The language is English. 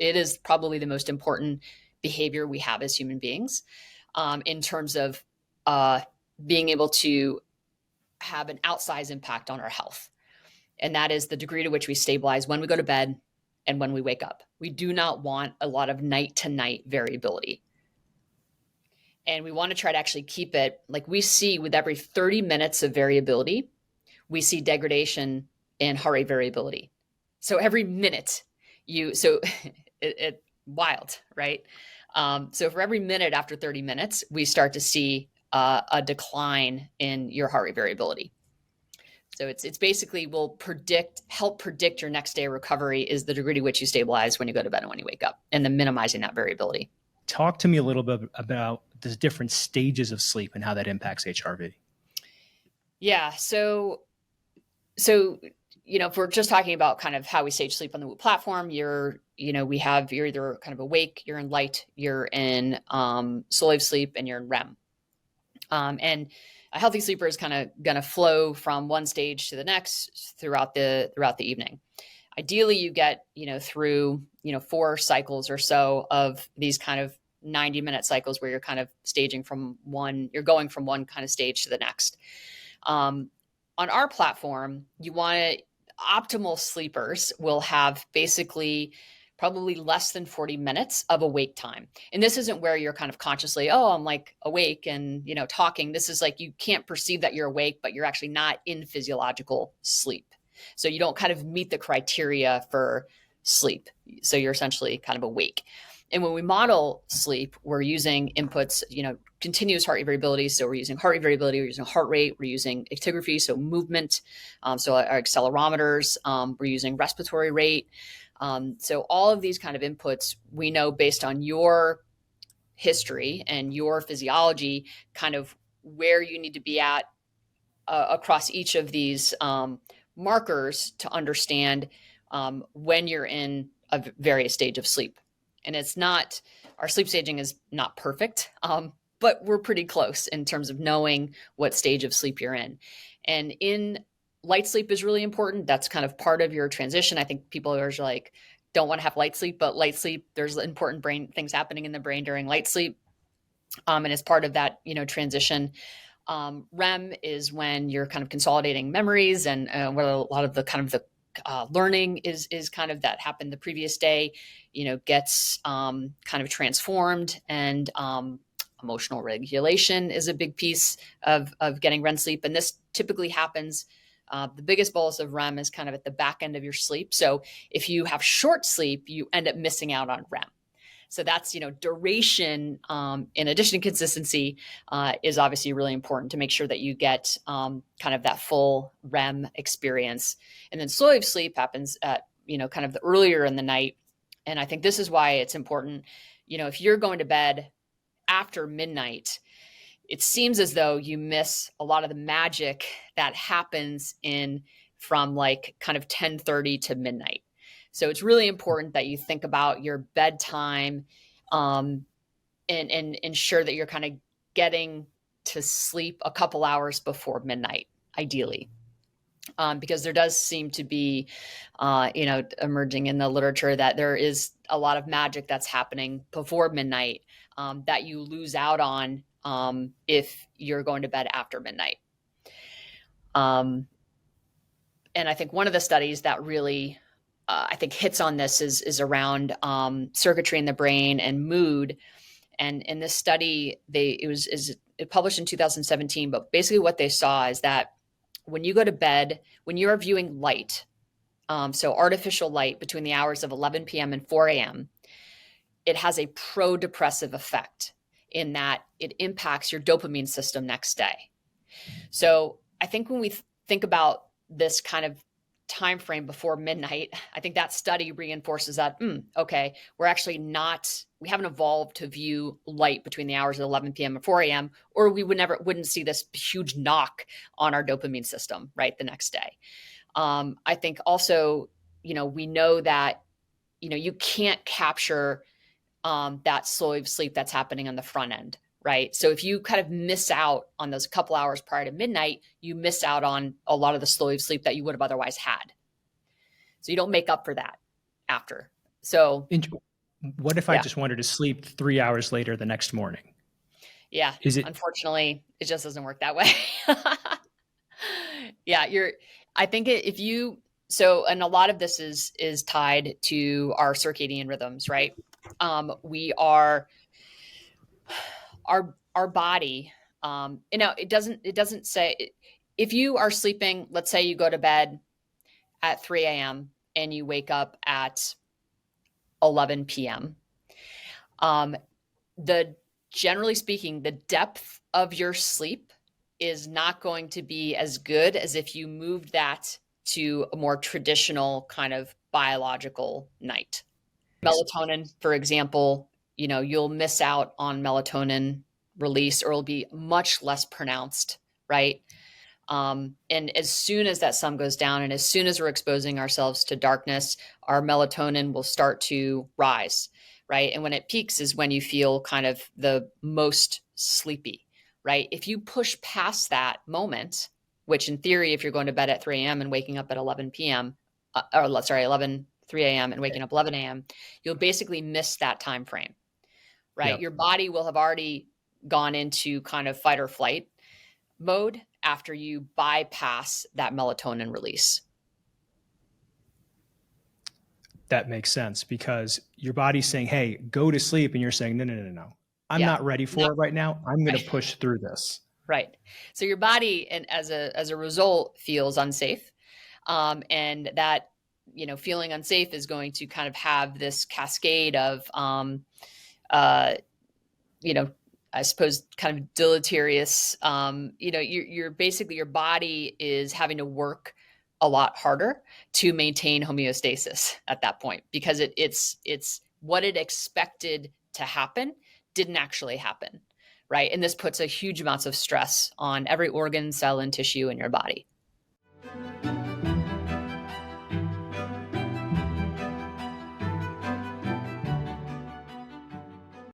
it is probably the most important behavior we have as human beings, in terms of being able to have an outsized impact on our health. And that is the degree to which we stabilize when we go to bed and when we wake up. We do not want a lot of night to night variability. And we want to try to actually keep it, like we see with every 30 minutes of variability, we see degradation in heart rate variability. So every minute it wild, right? So for every minute after 30 minutes, we start to see a decline in your heart rate variability. So it's basically help predict your next day of recovery is the degree to which you stabilize when you go to bed and when you wake up, and then minimizing that variability. Talk to me a little bit about the different stages of sleep and how that impacts HRV. Yeah. So, if we're just talking about kind of how we stage sleep on the Whoop platform, you're either kind of awake, you're in light, you're in slow wave sleep, and you're in REM. And a healthy sleeper is kind of going to flow from one stage to the next throughout the evening. Ideally, you get, through, 4 cycles or so of these kind of 90-minute cycles where you're kind of you're going from one kind of stage to the next. On our platform, optimal sleepers will have basically probably less than 40 minutes of awake time. And this isn't where you're kind of consciously, I'm like awake and, talking. This is like, you can't perceive that you're awake, but you're actually not in physiological sleep. So you don't kind of meet the criteria for sleep. So you're essentially kind of awake. And when we model sleep, we're using inputs, continuous heart rate variability. So we're using heart rate variability, we're using heart rate, we're using actigraphy, so movement, so our accelerometers, we're using respiratory rate. So all of these kind of inputs, we know based on your history and your physiology, kind of where you need to be at across each of these markers to understand when you're in a various stage of sleep. And our sleep staging is not perfect, but we're pretty close in terms of knowing what stage of sleep you're in. And light sleep is really important. That's kind of part of your transition. I think people are like, don't want to have light sleep, but light sleep, there's important brain things happening in the brain during light sleep. And as part of that, transition, REM is when you're kind of consolidating memories, and what a lot of the kind of the learning is kind of that happened the previous day, gets kind of transformed, and emotional regulation is a big piece of getting REM sleep. And this typically happens, the biggest bolus of REM is kind of at the back end of your sleep. So if you have short sleep, you end up missing out on REM. So that's, duration, in addition to consistency, is obviously really important to make sure that you get kind of that full REM experience. And then slow wave sleep happens at, kind of the earlier in the night. And I think this is why it's important, if you're going to bed after midnight, it seems as though you miss a lot of the magic that happens from like kind of 10:30 to midnight. So it's really important that you think about your bedtime, and ensure that you're kind of getting to sleep a couple hours before midnight, ideally. Because there does seem to be, emerging in the literature that there is a lot of magic that's happening before midnight, that you lose out on if you're going to bed after midnight. And I think one of the studies that really I think hits on this is around circuitry in the brain and mood. And in this study, it published in 2017, but basically what they saw is that when you go to bed, when you are viewing light, so artificial light between the hours of 11 p.m. and 4 a.m., it has a pro-depressive effect in that it impacts your dopamine system next day. So I think when we think about this kind of time frame before midnight, I think that study reinforces that, okay, we haven't evolved to view light between the hours of 11 p.m. and 4 a.m., or we wouldn't see this huge knock on our dopamine system, right, the next day. I think also, we know that, you can't capture that slow wave sleep that's happening on the front end, right? So if you kind of miss out on those couple hours prior to midnight, you miss out on a lot of the slow wave sleep that you would have otherwise had. So you don't make up for that after. So What if I Yeah. just wanted to sleep 3 hours later the next morning? Yeah. Is it Unfortunately, it just doesn't work that way. Yeah, I think if you so and a lot of this is tied to our circadian rhythms, right? We are our body, it doesn't say if you are sleeping, let's say you go to bed at 3 a.m. and you wake up at 11 p.m. Um, the generally speaking, the depth of your sleep is not going to be as good as if you moved that to a more traditional kind of biological night. Melatonin, for example, you'll miss out on melatonin release or it'll be much less pronounced, right? And as soon as that sun goes down and as soon as we're exposing ourselves to darkness, our melatonin will start to rise, right? And when it peaks is when you feel kind of the most sleepy, right? If you push past that moment, which in theory, if you're going to bed at 3 a.m. and waking up at 11 p.m., or sorry, 11, 3 a.m. and waking up 11 a.m., you'll basically miss that time frame, right? Yep. Your body will have already gone into kind of fight or flight mode after you bypass that melatonin release. That makes sense because your body's saying, "Hey, go to sleep," and you're saying, "No, no, no, no. I'm Yeah. not ready Not for it right now. I'm going to right. push through this." Right. So your body, and as a result, feels unsafe, and that feeling unsafe is going to kind of have this cascade of uh, you know, I suppose kind of deleterious. You're basically your body is having to work a lot harder to maintain homeostasis at that point because it's what it expected to happen didn't actually happen, right? And this puts a huge amounts of stress on every organ, cell, and tissue in your body.